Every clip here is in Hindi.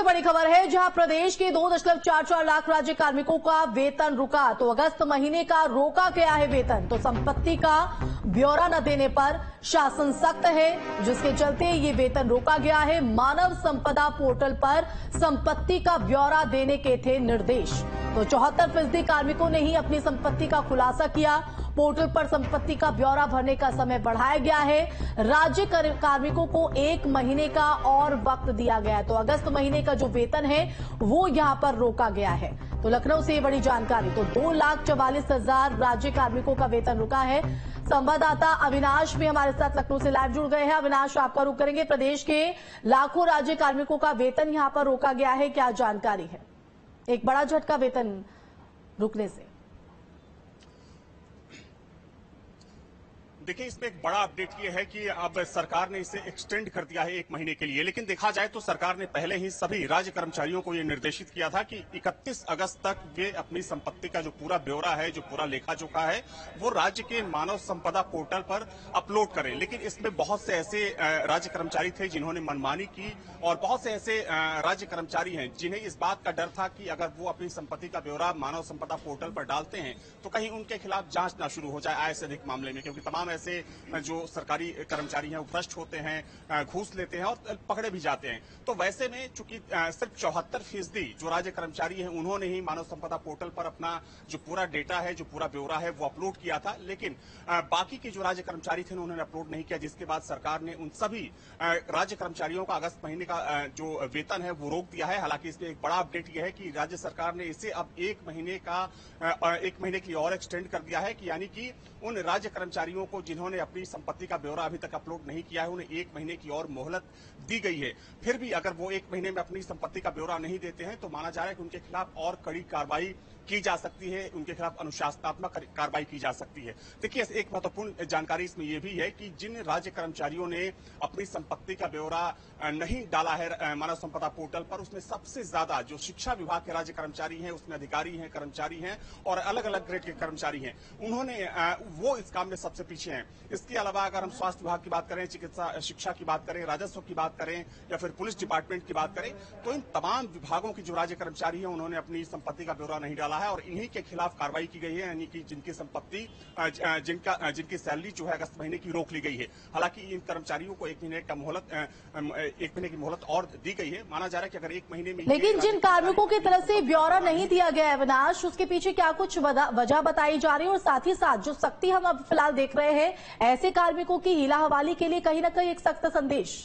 बड़ी खबर है, जहां प्रदेश के 2.44 लाख राज्य कार्मिकों का वेतन रुका। तो अगस्त महीने का रोका गया है वेतन। तो संपत्ति का ब्यौरा न देने पर शासन सख्त है, जिसके चलते ये वेतन रोका गया है। मानव संपदा पोर्टल पर संपत्ति का ब्यौरा देने के थे निर्देश। तो 74% कार्मिकों ने ही अपनी संपत्ति का खुलासा किया। पोर्टल पर संपत्ति का ब्यौरा भरने का समय बढ़ाया गया है। राज्य कार्मिकों को 1 महीने का और वक्त दिया गया है। तो अगस्त महीने का जो वेतन है वो यहां पर रोका गया है। तो लखनऊ से ये बड़ी जानकारी। तो 2,44,000 राज्य कार्मिकों का वेतन रुका है। संवाददाता अविनाश भी हमारे साथ लखनऊ से लाइव जुड़ गए हैं। अविनाश, आपका रुख करेंगे। प्रदेश के लाखों राज्य कार्मिकों का वेतन यहां पर रोका गया है, क्या जानकारी है? एक बड़ा झटका वेतन रुकने से। देखिए, इसमें एक बड़ा अपडेट ये है कि अब सरकार ने इसे एक्सटेंड कर दिया है 1 महीने के लिए। लेकिन देखा जाए तो सरकार ने पहले ही सभी राज्य कर्मचारियों को ये निर्देशित किया था कि 31 अगस्त तक वे अपनी संपत्ति का जो पूरा ब्यौरा है, जो पूरा लेखा जोखा है, वो राज्य के मानव संपदा पोर्टल पर अपलोड करें। लेकिन इसमें बहुत से ऐसे राज्य कर्मचारी थे जिन्होंने मनमानी की, और बहुत से ऐसे राज्य कर्मचारी हैं जिन्हें इस बात का डर था कि अगर वो अपनी संपत्ति का ब्यौरा मानव संपदा पोर्टल पर डालते हैं तो कहीं उनके खिलाफ जांच ना शुरू हो जाए आय से अधिक मामले में, क्योंकि तमाम ऐसे जो सरकारी कर्मचारी हैं वो भ्रष्ट होते हैं, घूस लेते हैं और पकड़े भी जाते हैं। तो वैसे में चूंकि सिर्फ 74% जो राज्य कर्मचारी हैं उन्होंने ही मानव संपदा पोर्टल पर अपना जो पूरा डेटा है, जो पूरा ब्यौरा है वो अपलोड किया था। लेकिन बाकी के जो राज्य कर्मचारी थे उन्होंने अपलोड नहीं किया, जिसके बाद सरकार ने उन सभी राज्य कर्मचारियों का अगस्त महीने का जो वेतन है वो रोक दिया है। हालांकि इसमें एक बड़ा अपडेट यह है कि राज्य सरकार ने इसे अब 1 महीने की और एक्सटेंड कर दिया है, कि यानी कि उन राज्य कर्मचारियों को जिन्होंने अपनी संपत्ति का ब्यौरा अभी तक अपलोड नहीं किया है उन्हें 1 महीने की और मोहलत दी गई है। फिर भी अगर वो 1 महीने में अपनी संपत्ति का ब्यौरा नहीं देते हैं तो माना जा रहा है कि उनके खिलाफ और कड़ी कार्रवाई की जा सकती है, उनके खिलाफ अनुशासनात्मक कार्रवाई की जा सकती है। देखिए, एक महत्वपूर्ण जानकारी इसमें यह भी है कि जिन राज्य कर्मचारियों ने अपनी संपत्ति का ब्यौरा नहीं डाला है मानव संपदा पोर्टल पर, उसमें सबसे ज्यादा जो शिक्षा विभाग के राज्य कर्मचारी हैं, उसमें अधिकारी हैं, कर्मचारी हैं और अलग अलग ग्रेड के कर्मचारी हैं। उन्होंने वो इस काम में सबसे पीछे हैं। इसके अलावा अगर हम स्वास्थ्य विभाग की बात करें, चिकित्सा शिक्षा की बात करें, राजस्व की बात करें या फिर पुलिस डिपार्टमेंट की बात करें, तो इन तमाम विभागों की जो राज्य कर्मचारी हैं उन्होंने अपनी संपत्ति का ब्यौरा नहीं डाला है और इन्हीं के खिलाफ कार्रवाई की गई है, यानी कि जिनकी संपत्ति जिनकी सैलरी जो है अगस्त महीने की रोक ली गई है। हालांकि इन कर्मचारियों को 1 महीने की मोहलत और दी गई है। माना जा रहा है कि अगर 1 महीने में, लेकिन जिन कार्मिकों की तरफ से ब्यौरा नहीं दिया गया है अविनाश, उसके पीछे क्या कुछ वजह बताई जा रही है? और साथ ही साथ जो सख्ती हम अब फिलहाल देख रहे हैं, ऐसे कार्मिकों की हीला हवाली के लिए कहीं ना कहीं एक सख्त संदेश।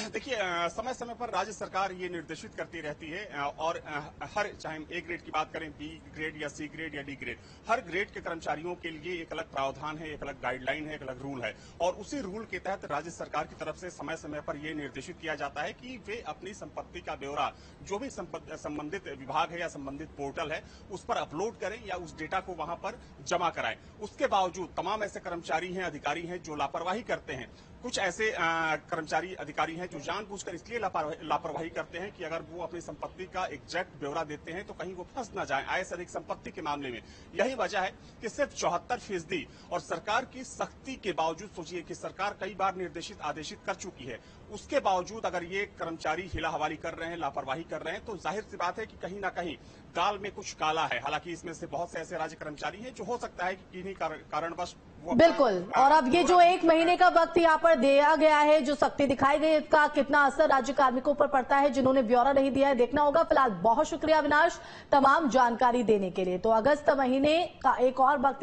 देखिए, समय समय पर राज्य सरकार ये निर्देशित करती रहती है और हर, चाहे हम A ग्रेड की बात करें, B ग्रेड या C ग्रेड या D ग्रेड, हर ग्रेड के कर्मचारियों के लिए एक अलग प्रावधान है, एक अलग गाइडलाइन है, एक अलग रूल है। और उसी रूल के तहत राज्य सरकार की तरफ से समय समय पर यह निर्देशित किया जाता है कि वे अपनी संपत्ति का ब्यौरा जो भी संबंधित विभाग है या संबंधित पोर्टल है उस पर अपलोड करें या उस डेटा को वहां पर जमा कराएं। उसके बावजूद तमाम ऐसे कर्मचारी हैं, अधिकारी हैं जो लापरवाही करते हैं। कुछ ऐसे कर्मचारी अधिकारी हैं जो जानबूझकर इसलिए लापरवाही करते हैं कि अगर वो अपनी संपत्ति का एग्जैक्ट ब्यौरा देते हैं तो कहीं वो फंस ना जाए आय से अधिक संपत्ति के मामले में। यही वजह है कि सिर्फ 74% और सरकार की सख्ती के बावजूद, सोचिए कि सरकार कई बार निर्देशित आदेशित कर चुकी है, उसके बावजूद अगर ये कर्मचारी हिला हवाली कर रहे हैं, लापरवाही कर रहे हैं, तो जाहिर सी बात है कि कहीं ना कहीं दाल में कुछ काला है। हालांकि इसमें से बहुत से ऐसे राज्य कर्मचारी हैं जो हो सकता है कि किन्हीं कारणवश बिल्कुल। और अब ये जो 1 महीने का वक्त यहाँ पर दिया गया है, जो सख्ती दिखाई गई, इसका कितना असर राज्य कार्मिकों पर पड़ता है जिन्होंने ब्यौरा नहीं दिया है, देखना होगा। फिलहाल बहुत शुक्रिया अविनाश तमाम जानकारी देने के लिए। तो अगस्त महीने का एक और वक्त